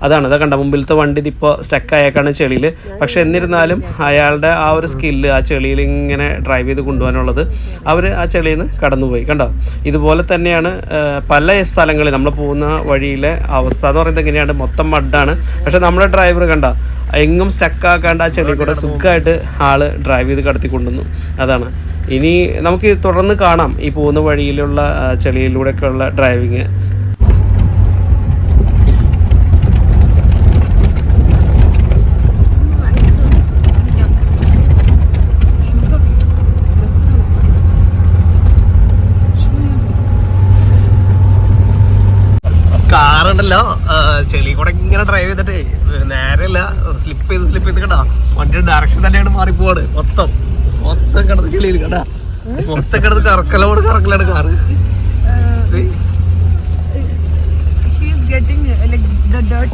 അതാണ് ഇതാ കണ്ട മുമ്പിലത്തെ വണ്ടി ഇതിപ്പോൾ സ്റ്റക്കായേക്കാണ് ചെളിയിൽ. പക്ഷെ എന്നിരുന്നാലും അയാളുടെ ആ ഒരു സ്കില്ല് ആ ചെളിയിൽ ഇങ്ങനെ ഡ്രൈവ് ചെയ്ത് കൊണ്ടുപോകാനുള്ളത് അവർ ആ ചെളിയിൽ നിന്ന് കടന്നുപോയി. കണ്ടോ, ഇതുപോലെ തന്നെയാണ് പല സ്ഥലങ്ങളിൽ നമ്മൾ പോകുന്ന വഴിയിലെ അവസ്ഥ എന്ന് പറയുന്നത്. എങ്ങനെയാണ്, മൊത്തം മഡാണ്. പക്ഷെ നമ്മുടെ ഡ്രൈവർ കണ്ട എങ്ങും സ്റ്റക്കാക്കാണ്ട് ആ ചെളി കൂടെ സുഖമായിട്ട് ആള് ഡ്രൈവ് ചെയ്ത് കടത്തി കൊണ്ടുവന്നു. അതാണ്. ഇനി നമുക്ക് തുടർന്ന് കാണാം ഈ പോകുന്ന വഴിയിലുള്ള ചെളിയിലൂടെയൊക്കെ ഉള്ള ഡ്രൈവിങ്. കാറുണ്ടല്ലോ ചെളി കൂടെ ഇങ്ങനെ ഡ്രൈവ് ചെയ്തിട്ടേ നേരെയല്ല, സ്ലിപ്പ് ചെയ്ത് കണ്ടാ വണ്ടിയുടെ ഡയറക്ഷൻ തന്നെയാണ് മാറിപ്പോവാണ്. മൊത്തം കിടന്ന് ചെളിയിൽ കണ്ടാ, മൊത്തം കിടന്ന് കറക്കലാണ് കാറ്.